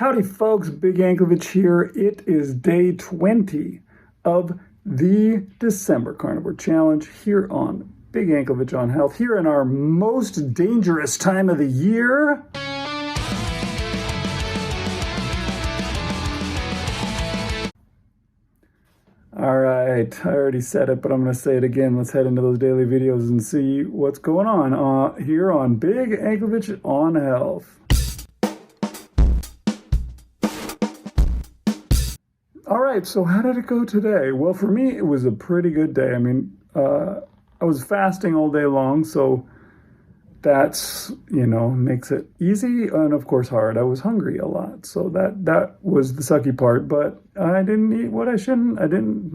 Howdy folks, Big Anklevich here. It is day 20 of the December Carnivore Challenge here on Big Anklevich on Health, here in our most dangerous time of the year. All right, I already said it, but I'm going to say it again. Let's head into those daily videos and see what's going on here on Big Anklevich on Health. All right, so how did it go today? Well, for me, it was a pretty good day. I mean, I was fasting all day long, so that's, makes it easy and, of course, hard. I was hungry a lot, so that was the sucky part, but I didn't eat what I shouldn't. I didn't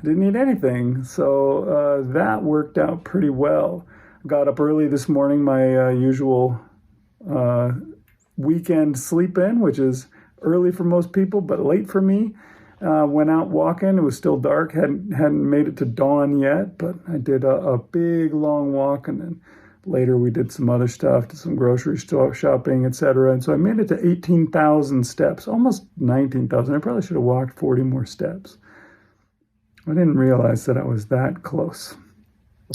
eat anything, so that worked out pretty well. Got up early this morning, my usual weekend sleep in, which is early for most people, but late for me. Went out walking. It was still dark. Hadn't made it to dawn yet, but I did a big long walk, and then later we did some other stuff, did some grocery store shopping, etc. And so I made it to 18,000 steps, almost 19,000. I probably should have walked 40 more steps. I didn't realize that I was that close.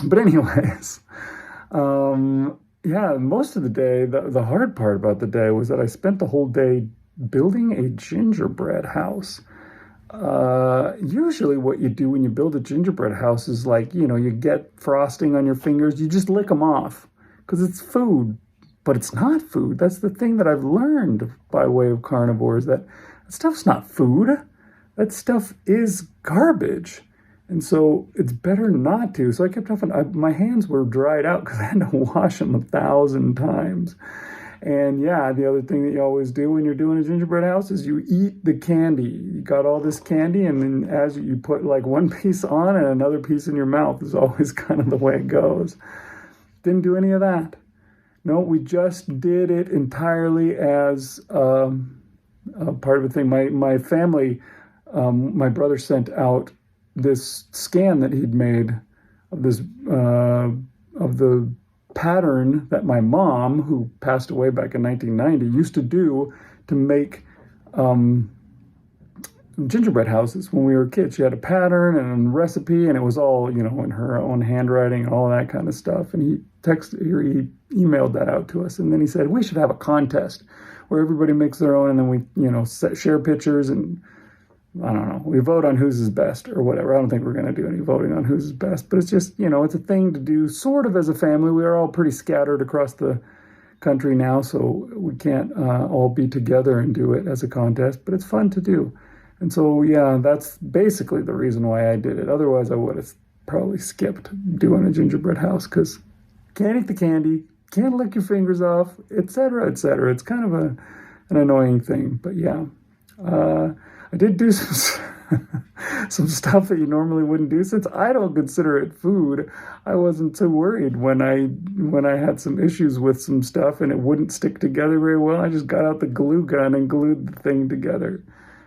But anyways, most of the day, the hard part about the day was that I spent the whole day building a gingerbread house. Usually what you do when you build a gingerbread house is like, you get frosting on your fingers, you just lick them off because it's food, but it's not food. That's the thing that I've learned by way of carnivores, that stuff's not food. That stuff is garbage. And so it's better not to. So I kept my hands were dried out because I had to wash them 1,000 times. And yeah, the other thing that you always do when you're doing a gingerbread house is you eat the candy. You got all this candy, and then as you put like one piece on and another piece in your mouth is always kind of the way it goes. Didn't do any of that. No, we just did it entirely as a part of a thing. My family, my brother sent out this scan that he'd made of this of the pattern that my mom, who passed away back in 1990, used to do to make gingerbread houses when we were kids. She had a pattern and a recipe, and it was all, in her own handwriting and all that kind of stuff. And he emailed that out to us. And then he said, we should have a contest where everybody makes their own, and then we, share pictures, and I don't know, we vote on whose is best or whatever. I don't think we're going to do any voting on whose is best, but it's just, it's a thing to do sort of as a family. We are all pretty scattered across the country now, so we can't all be together and do it as a contest, but it's fun to do. And so, yeah, that's basically the reason why I did it. Otherwise, I would have probably skipped doing a gingerbread house because can't eat the candy, can't lick your fingers off, etc., etc. It's kind of an annoying thing, but yeah. I did do some stuff that you normally wouldn't do. Since I don't consider it food, I wasn't too worried when I had some issues with some stuff and it wouldn't stick together very well. I just got out the glue gun and glued the thing together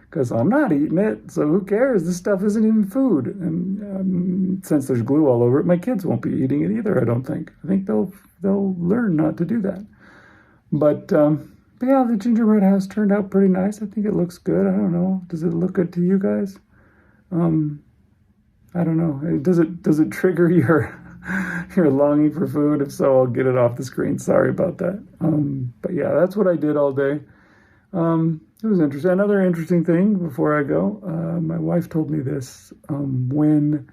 because I'm not eating it, so who cares? This stuff isn't even food. And since there's glue all over it, my kids won't be eating it either, I don't think. I think they'll learn not to do that. But yeah, the gingerbread house turned out pretty nice. I think it looks good. I don't know. Does it look good to you guys? I don't know. Does it trigger your longing for food? If so, I'll get it off the screen. Sorry about that. But yeah, that's what I did all day. It was interesting. Another interesting thing before I go, my wife told me this when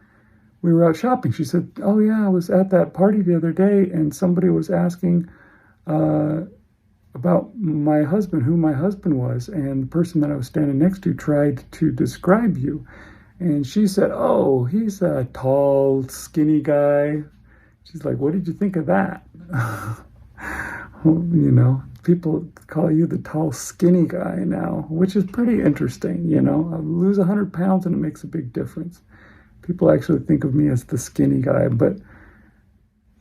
we were out shopping. She said, "Oh yeah, I was at that party the other day, and somebody was asking about my husband, who my husband was, and the person that I was standing next to tried to describe you." And she said, "Oh, he's a tall, skinny guy." She's like, "What did you think of that?" People call you the tall, skinny guy now, which is pretty interesting. I lose 100 pounds and it makes a big difference. People actually think of me as the skinny guy, but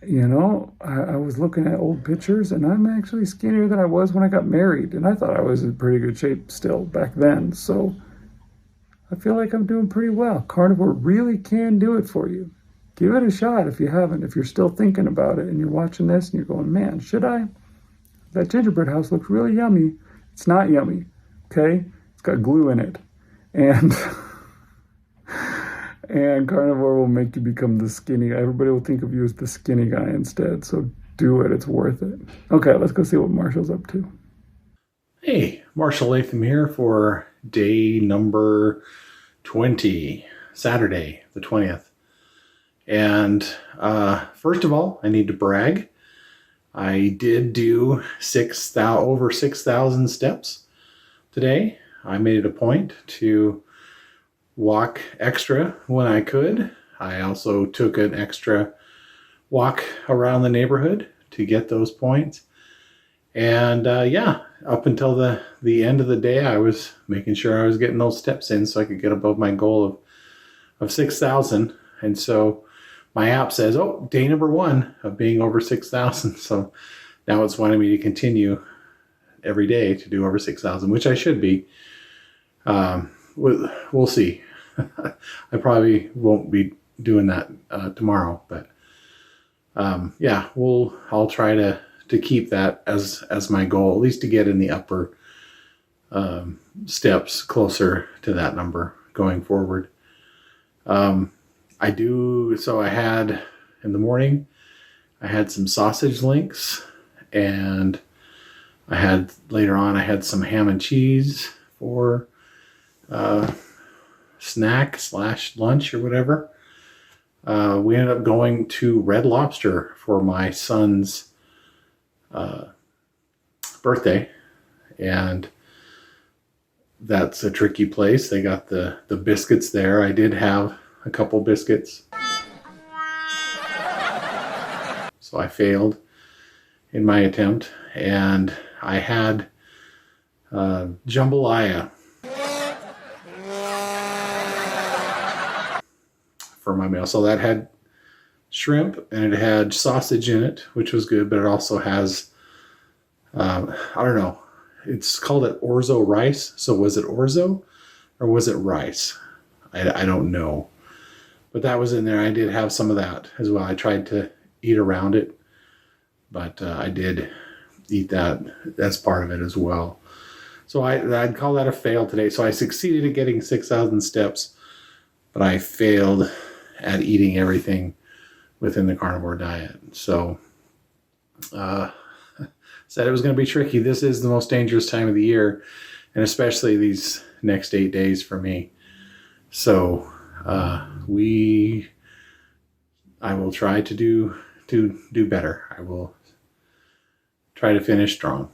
I was looking at old pictures, and I'm actually skinnier than I was when I got married, and I thought I was in pretty good shape still back then, so I feel like I'm doing pretty well. Carnivore really can do it for you. Give it a shot if you haven't, if you're still thinking about it, and you're watching this, and you're going, man, should I? That gingerbread house looks really yummy. It's not yummy, okay? It's got glue in it. And and carnivore will make you become the skinny guy. Everybody will think of you as the skinny guy instead. So do it. It's worth it. Okay, let's go see what Marshall's up to. Hey, Marshal Latham here for day number 20, Saturday the 20th. And first of all, I need to brag. I did do over 6,000 steps today. I made it a point to walk extra when I could. I also took an extra walk around the neighborhood to get those points. And yeah, up until the end of the day, I was making sure I was getting those steps in so I could get above my goal of 6,000. And so my app says, oh, day number 1 of being over 6,000. So now it's wanting me to continue every day to do over 6,000, which I should be. We'll see. I probably won't be doing that tomorrow, but yeah, I'll try to keep that as my goal, at least to get in the upper steps closer to that number going forward. I had in the morning, I had some sausage links, and later on I had some ham and cheese for snack / lunch or whatever. We ended up going to Red Lobster for my son's birthday, and that's a tricky place. They got the biscuits there. I did have a couple biscuits, so I failed in my attempt, and I had jambalaya for my meal. So that had shrimp and it had sausage in it, which was good, but it also has I don't know, it's called it orzo rice. So was it orzo or was it rice? I don't know, but that was in there. I did have some of that as well. I tried to eat around it, but I did eat that as part of it as well. So I'd call that a fail today. So I succeeded at getting 6,000 steps, but I failed at eating everything within the carnivore diet. So said it was going to be tricky. This is the most dangerous time of the year, and especially these next 8 days for me. So I will try to do better. I will try to finish strong.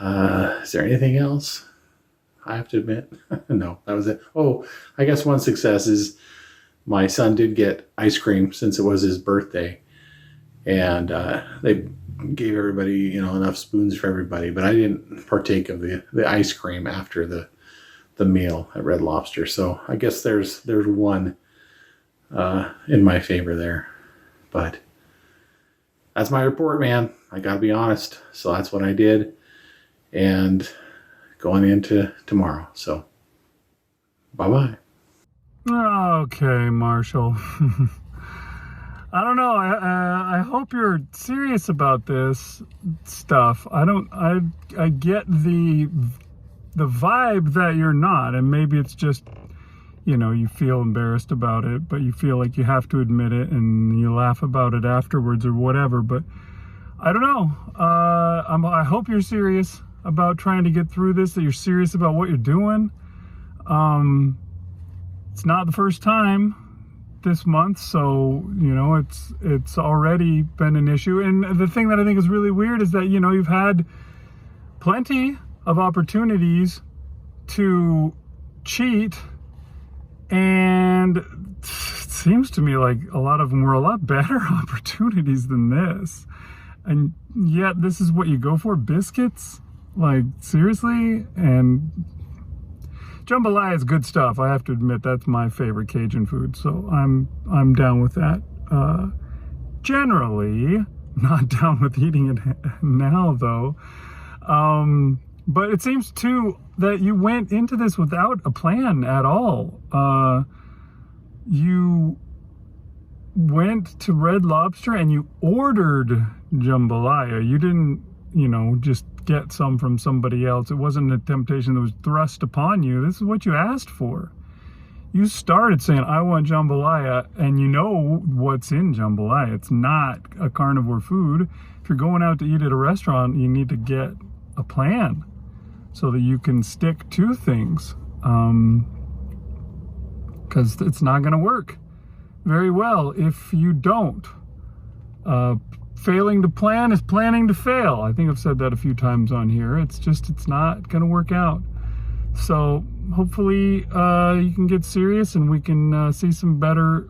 Is there anything else I have to admit? No, that was it. Oh, I guess one success is my son did get ice cream since it was his birthday, and they gave everybody, enough spoons for everybody, but I didn't partake of the ice cream after the meal at Red Lobster. So I guess there's one in my favor there, but that's my report, man. I gotta be honest. So that's what I did, and going into tomorrow. So bye-bye. Okay, Marshall. I don't know. I hope you're serious about this stuff. I get the vibe that you're not, and maybe it's just, you feel embarrassed about it, but you feel like you have to admit it and you laugh about it afterwards or whatever. But I don't know. I hope you're serious about trying to get through this, that you're serious about what you're doing. It's not the first time this month, so it's already been an issue. And the thing that I think is really weird is that you've had plenty of opportunities to cheat, and it seems to me like a lot of them were a lot better opportunities than this, and yet this is what you go for? Biscuits? Like, seriously? And jambalaya is good stuff. I have to admit, that's my favorite Cajun food, so I'm down with that. Generally, not down with eating it now, though. But it seems, too, that you went into this without a plan at all. You went to Red Lobster and you ordered jambalaya. You didn't, just get some from somebody else. It wasn't a temptation that was thrust upon you. This is what you asked for. You started saying, I want jambalaya, and you know what's in jambalaya. It's not a carnivore food. If you're going out to eat at a restaurant, you need to get a plan so that you can stick to things, because it's not going to work very well if you don't. Failing to plan is planning to fail. I think I've said that a few times on here. It's not going to work out. So hopefully you can get serious and we can see some better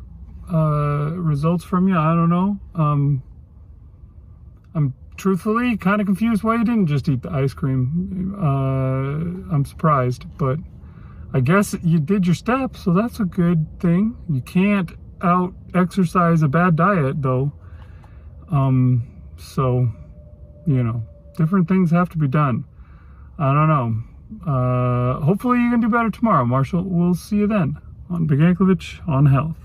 results from you. I don't know. I'm truthfully kind of confused why you didn't just eat the ice cream. I'm surprised, but I guess you did your steps, so that's a good thing. You can't out exercise a bad diet though. So, you know, different things have to be done. I don't know. Hopefully you can do better tomorrow, Marshall. We'll see you then on Big Anklevich on Health.